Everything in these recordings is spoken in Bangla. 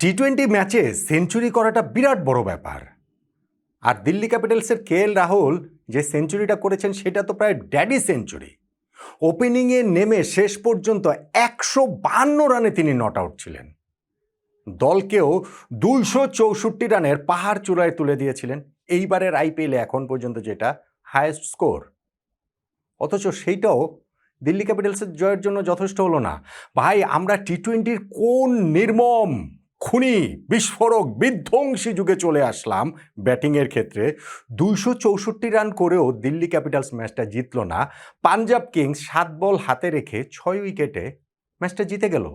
টি-20 ম্যাচে সেঞ্চুরি করাটা বিরাট বড় ব্যাপার। আর দিল্লি ক্যাপিটালসের কেএল রাহুল যে সেঞ্চুরিটা করেছেন সেটা তো প্রায় ড্যাডি সেঞ্চুরি। ওপেনিংয়ে নেমে শেষ পর্যন্ত 152 রানে তিনি নট আউট ছিলেন। দলকেও 264 রানের পাহাড় চূড়ায় তুলে দিয়েছিলেন, এইবারের আইপিএলে এখন পর্যন্ত যেটা হায়েস্ট স্কোর। অথচ সেইটাও দিল্লি ক্যাপিটালসের জয়ের জন্য যথেষ্ট হলো না। ভাই, আমরা টি-20-র কোন নির্মম খুনি বিস্ফোরক বিধ্বংসী যুগে চলে আসলাম ব্যাটিংয়ের ক্ষেত্রে। 264 রান করেও দিল্লি ক্যাপিটালস ম্যাচটা জিতল না। পাঞ্জাব কিংস 7 বল হাতে রেখে 6 উইকেটে ম্যাচটা জিতে গেল।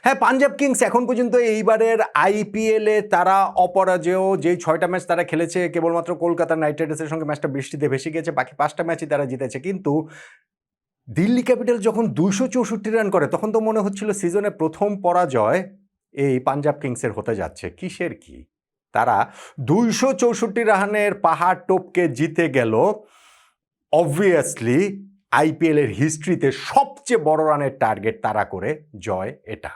হ্যাঁ, পাঞ্জাব কিংস এখন পর্যন্ত এইবারের আইপিএলে তারা অপরাজেয়। যেই 6টা ম্যাচ তারা খেলেছে, কেবলমাত্র কলকাতা নাইট রাইডার্সের সঙ্গে ম্যাচটা বৃষ্টিতে ভেসে গেছে, বাকি 5টা ম্যাচই তারা জিতেছে। কিন্তু দিল্লি ক্যাপিটাল যখন 264 রান করে তখন তো মনে হচ্ছিল সিজনে প্রথম পরাজয় এই পাঞ্জাব কিংসের হতে যাচ্ছে। কিসের কি, তারা 264 রানের পাহাড় টপকে জিতে গেল। অবভিয়াসলি আইপিএলের হিস্ট্রিতে সবচেয়ে বড় রানের টার্গেট তারা করে জয় এটা।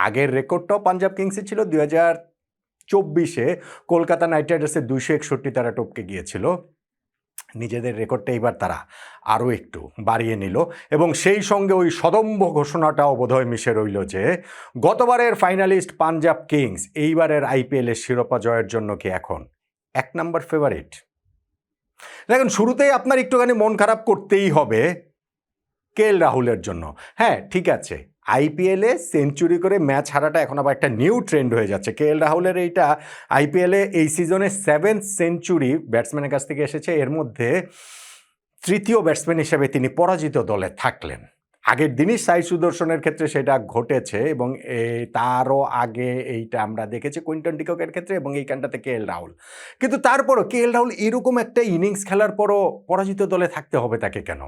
আগের রেকর্ডটাও পাঞ্জাব কিংসের ছিল 2024-এ কলকাতা নাইট রাইডার্সের 261 তারা টপকে গিয়েছিল। নিজেদের রেকর্ডটা এবার তারা আরও একটু বাড়িয়ে নিল এবং সেই সঙ্গে ওই সদম্ভ ঘোষণাটাও বোধহয় মিশে রইল যে গতবারের ফাইনালিস্ট পাঞ্জাব কিংস এইবারের আইপিএলের শিরোপা জয়ের জন্য কি এখন 1 নম্বর ফেভারিট। দেখুন, শুরুতেই আপনার একটুখানি মন খারাপ করতেই হবে কেএল রাহুলের জন্য। হ্যাঁ, ঠিক আছে, আইপিএলে সেঞ্চুরি করে ম্যাচ হারাটা এখন আবার একটা নিউ ট্রেন্ড হয়ে যাচ্ছে। কেএল রাহুলের এইটা আইপিএলে এই সিজনে 7th সেঞ্চুরি ব্যাটসম্যানের কাছ থেকে এসেছে। এর মধ্যে তৃতীয় ব্যাটসম্যান হিসেবে তিনি পরাজিত দলে থাকলেন। আগের দিনই সাই সুদর্শনের ক্ষেত্রে সেটা ঘটেছে এবং তারও আগে এইটা আমরা দেখেছি কুইন্টন ডিককের ক্ষেত্রে এবং এইখানটাতে কেএল রাহুল। কিন্তু তারপরও কেএল রাহুল এরকম একটা ইনিংস খেলার পরও পরাজিত দলে থাকতে হবে তাকে কেন?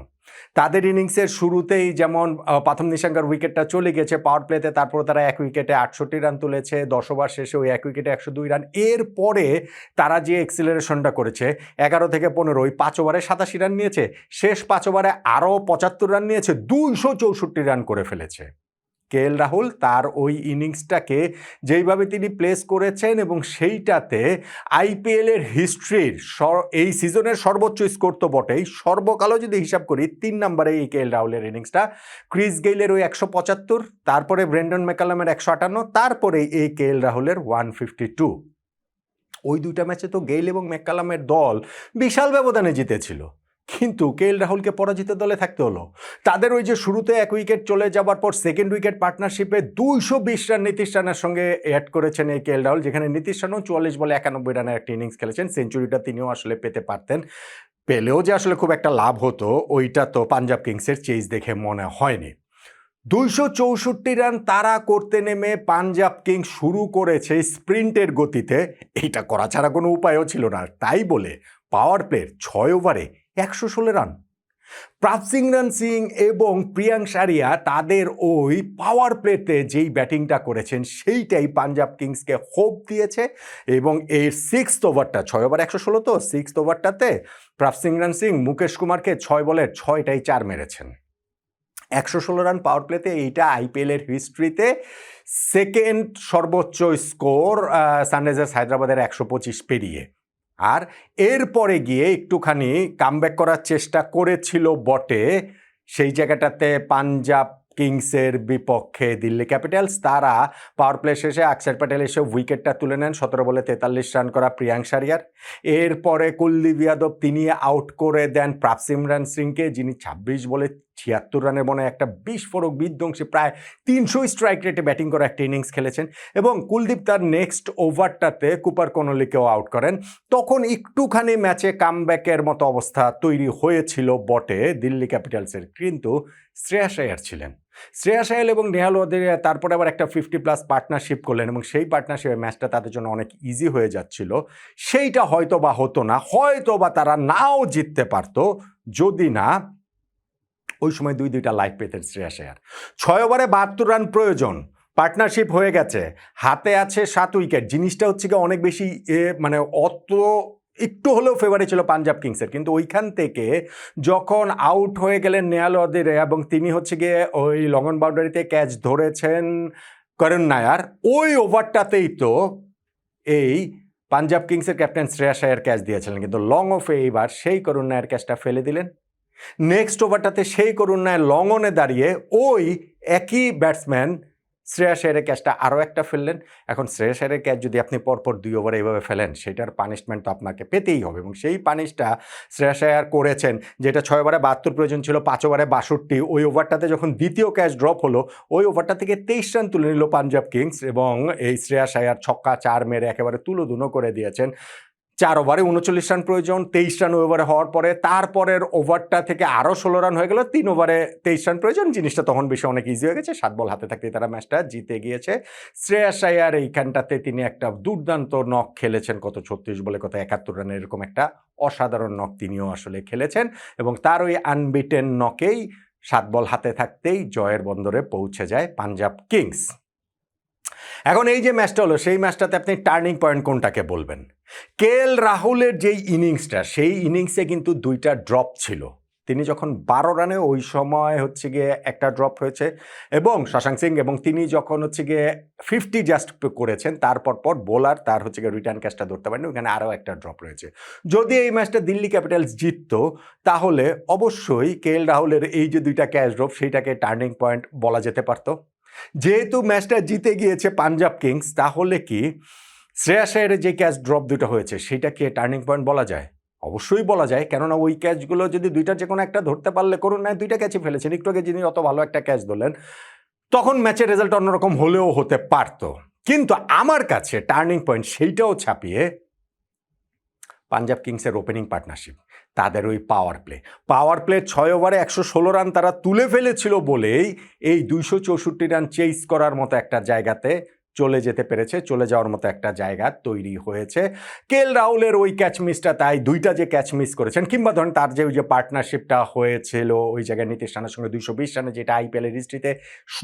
তাদের ইনিংসের শুরুতেই যেমন প্রথম নিশাঙ্কার উইকেটটা চলে গেছে পাওয়ার প্লেতে, তারপর তারা 1 উইকেটে 68 রান তুলেছে, 10 ওভার শেষে ওই 1 উইকেটে 102 রান। এরপরে তারা যে এক্সিলারেশনটা করেছে 11 থেকে 15, ওই 5 ওভারে 87 রান নিয়েছে, শেষ 5 ওভারে আরও 75 রান নিয়েছে, 264 রান করে ফেলেছে। কেএল রাহুল তার ওই ইনিংসটাকে যেইভাবে তিনি প্লেস করেছেন এবং সেইটাতে আইপিএলের হিস্ট্রির এই সিজনের সর্বোচ্চ স্কোর তো বটেই, সর্বকালও যদি হিসাব করি 3 নম্বরে এই কেএল রাহুলের ইনিংসটা। ক্রিস গেইলের ওই 175, তারপরে ব্রেন্ডন ম্যাকালামের 158, তারপরে এই কেএল রাহুলের 152। ওই দুইটা ম্যাচে তো গেইল এবং ম্যাকালামের দল বিশাল ব্যবধানে জিতেছিল, কিন্তু কেএল রাহুলকে পরাজিত দলে থাকতে হলো। তাদের ওই যে শুরুতে 1 উইকেট চলে যাবার পর সেকেন্ড উইকেট পার্টনারশিপে 220 রান নীতিশ রানের সঙ্গে অ্যাড করেছেন এই কেএল রাহুল, যেখানে নীতিশ রানও 44 বলে 91 রানের একটা ইনিংস খেলেছেন। সেঞ্চুরিটা তিনিও আসলে পেতে পারতেন, পেলেও যে আসলে খুব একটা লাভ হতো ওইটা তো পাঞ্জাব কিংসের চেজ দেখে মনে হয়নি। 264 রান তারা করতে নেমে পাঞ্জাব কিংস শুরু করেছে স্প্রিন্টের গতিতে। এইটা করা ছাড়া কোনো উপায়ও ছিল না, তাই বলে পাওয়ার প্লের 6 ওভারে 116 রান। প্রাভসিমরন সিং এবং প্রিয়াংশ আরিয়া তাদের ওই পাওয়ার প্লেতে যেই ব্যাটিংটা করেছেন সেইটাই পাঞ্জাব কিংসকে হোপ দিয়েছে এবং এর 6th ওভারটা, 6 ওভার 116 তো, 6th ওভারটাতে প্রাভসিমরন সিং মুকেশ কুমারকে 6 বলে 6টাই 4 মেরেছেন। 116 রান পাওয়ার প্লেতে, এইটা আইপিএলের হিস্ট্রিতে সেকেন্ড সর্বোচ্চ স্কোর, সানরাইজার্স হায়দ্রাবাদের 125 পেরিয়ে। আর এরপরে গিয়ে একটুখানি কামব্যাক করার চেষ্টা করেছিল বটে সেই জায়গাটাতে পাঞ্জাব কিংসের বিপক্ষে দিল্লি ক্যাপিটালস। তারা পাওয়ার প্লে শেষে অক্ষর প্যাটেল এসে উইকেটটা তুলে নেন, 17 বলে 43 রান করা প্রিয়াংশ আরিয়ার। এরপরে কুলদীপ যাদব তিনি আউট করে দেন প্রাভসিমরন সিংকে, যিনি 26 বলে 76 রানের মনে একটা বিস্ফোরক বিধ্বংসী প্রায় 300 স্ট্রাইক রেটে ব্যাটিং করে একটা ইনিংস খেলেছেন এবং কুলদীপ তার নেক্সট ওভারটাতে কুপার কনলিকেও আউট করেন। তখন একটুখানি ম্যাচে কামব্যাকের মতো অবস্থা তৈরি হয়েছিল বটে দিল্লি ক্যাপিটালসের, কিন্তু শ্রেয়াস আয়ার ছিলেন। শ্রেয়াস আয়ার এবং নেহাল ওয়াদেরিয়া তারপরে আবার একটা 50+ পার্টনারশিপ করলেন এবং সেই পার্টনারশিপে ম্যাচটা তাদের জন্য অনেক ইজি হয়ে যাচ্ছিল। সেইটা হয়তো বা হতো না, হয়তো বা তারা নাও জিততে পারতো যদি না ওই সময় 2টা লাইফ পেতেন শ্রেয়াস আয়ার। 6 ওভারে 72 রান প্রয়োজন, পার্টনারশিপ হয়ে গেছে, হাতে আছে 7 উইকেট। জিনিসটা হচ্ছে কি অনেক বেশি মানে অত একটু হলেও ফেভারে ছিল পাঞ্জাব কিংসের, কিন্তু ওইখান থেকে যখন আউট হয়ে গেলেন নেহাল ওয়াদেরিয়া এবং তিনি হচ্ছে গিয়ে ওই লং অন বাউন্ডারিতে ক্যাচ ধরেছেন করুণ নায়ার, ওই ওভারটাতেই তো এই পাঞ্জাব কিংসের ক্যাপ্টেন শ্রেয়াস আয়ার ক্যাচ দিয়েছিলেন, কিন্তু লং অফে এইবার সেই করুণ নায়ার ক্যাচটা ফেলে দিলেন। নেক্সট ওভারটাতে সেই করুণ নায়ার লং অনে দাঁড়িয়ে ওই একই ব্যাটসম্যান শ্রেয়াস আয়ারের ক্যাচটা আরও একটা ফেললেন। এখন শ্রেয়াস আয়ারের ক্যাচ যদি আপনি পরপর 2 ওভারে এইভাবে ফেলেন, সেটার পানিশমেন্ট তো আপনাকে পেতেই হবে, এবং সেই পানিশটা শ্রেয়াস আয়ার করেছেন, যেটা 6 ওভারে 72 প্রয়োজন ছিল, 5 ওভারে 62। ওই ওভারটাতে যখন দ্বিতীয় ক্যাচ ড্রপ হলো, ওই ওভারটা থেকে 23 রান তুলে নিল পাঞ্জাব কিংস, এবং এই শ্রেয়াস আয়ার ছক্কা 4 মেরে একেবারে তুলোধুনো করে দিয়েছেন। 4 ওভারে 39 রান প্রয়োজন, 23 রান ওই ওভারে হওয়ার পরে তারপরের ওভারটা থেকে আরও 16 রান হয়ে গেল, 3 ওভারে 23 রান প্রয়োজন। জিনিসটা তখন বেশি অনেক ইজি হয়ে গেছে, 7 বল হাতে থাকতেই তারা ম্যাচটা জিতে গিয়েছে। শ্রেয়াস আয়ার এইখানটাতে তিনি একটা দুর্দান্ত নক খেলেছেন, কত 36 বলে কত 71 রানের এরকম একটা অসাধারণ নক তিনিও আসলে খেলেছেন, এবং তার ওই আনবিটেন নকেই 7 বল হাতে থাকতেই জয়ের বন্দরে পৌঁছে যায় পাঞ্জাব কিংস। এখন এই যে ম্যাচটা হলো, সেই ম্যাচটাতে আপনি টার্নিং পয়েন্ট কোনটাকে বলবেন? কেএল রাহুলের যেই ইনিংসটা, সেই ইনিংসে কিন্তু 2টা ড্রপ ছিল। তিনি যখন 12 রানে ওই সময় হচ্ছে গিয়ে একটা ড্রপ হয়েছে, এবং শশাঙ্ক সিং, এবং তিনি যখন হচ্ছে গিয়ে 50 জাস্ট করেছেন, তারপর বোলার তার হচ্ছে গিয়ে রিটার্ন ক্যাচটা ধরতে পারেন, ওখানে আরও একটা ড্রপ রয়েছে। যদি এই ম্যাচটা দিল্লি ক্যাপিটালস জিততো, তাহলে অবশ্যই কেএল রাহুলের এই যে 2টা ক্যাচ ড্রপ, সেইটাকে টার্নিং পয়েন্ট বলা যেতে পারতো। যেহেতু ম্যাচটা জিতে গিয়েছে পাঞ্জাব কিংস, তাহলে কি শ্রেয়াস আয়ারের যে ক্যাচ ড্রপ 2টা হয়েছে, সেটাকে টার্নিং পয়েন্ট বলা যায়? অবশ্যই বলা যায়, কেননা ওই ক্যাচগুলো যদি 2টার যে কোনো একটা ধরতে পারলে, করুন না 2টা ক্যাচই ফেলেছেন, একটু আগে যিনি অত ভালো একটা ক্যাচ ধরলেন, তখন ম্যাচের রেজাল্ট অন্যরকম হলেও হতে পারতো। কিন্তু আমার কাছে টার্নিং পয়েন্ট সেইটাও ছাপিয়ে পাঞ্জাব কিংসের ওপেনিং পার্টনারশিপ, তাদের ওই পাওয়ার প্লে 6 ওভারে 116 রান তারা তুলে ফেলেছিল বলেই এই 264 রান চেস করার মতো একটা জায়গাতে চলে যেতে পেরেছে, চলে যাওয়ার মতো একটা জায়গা তৈরি হয়েছে। কেএল রাহুলের ওই ক্যাচ মিসটা, তাই 2টা যে ক্যাচ মিস করেছেন, কিংবা ধরেন তার যে ওই যে পার্টনারশিপটা হয়েছিল ওই জায়গায় নীতিশ রানের সঙ্গে 220 রানে, যেটা আইপিএলের হিস্ট্রিতে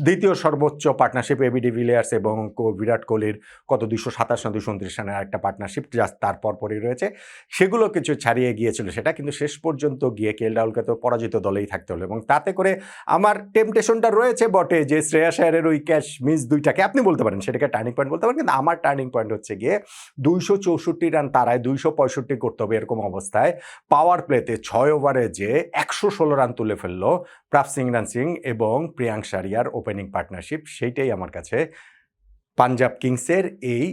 দ্বিতীয় সর্বোচ্চ পার্টনারশিপ, এবি ডিভিলিয়ার্স এবং বিরাট কোহলির কত 227 না 229 রানের একটা পার্টনারশিপ জাস্ট তার পরপরই রয়েছে, সেগুলো কিছু ছাড়িয়ে গিয়েছিল সেটা, কিন্তু শেষ পর্যন্ত গিয়ে কেএল রাহুলকে তো পরাজিত দলেই থাকতে হলো, এবং তাতে করে আমার টেম্পটেশনটা রয়েছে বটে যে শ্রেয়াস আয়ারের ওই ক্যাচ মিস 2টাকে আপনি বলতে পারেন সেটাকে টার্নিং পয়েন্ট বলতে পারেন, কিন্তু আমার টার্নিং পয়েন্ট হচ্ছে গিয়ে 264 রান তারায় 265 করতে হবে, এরকম অবস্থায় পাওয়ার প্লেতে 6 ওভারে যে 116 রান তুলে ফেললো প্রাপ সিং রান সিং এবং প্রিয়াঙ্ক সারিয়ার ওপেনিং পার্টনারশিপ, সেইটাই আমার কাছে পাঞ্জাব কিংসের এই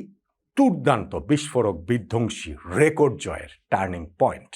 দুর্দান্ত বিস্ফোরক বিধ্বংসী রেকর্ড জয়ের টার্নিং পয়েন্ট।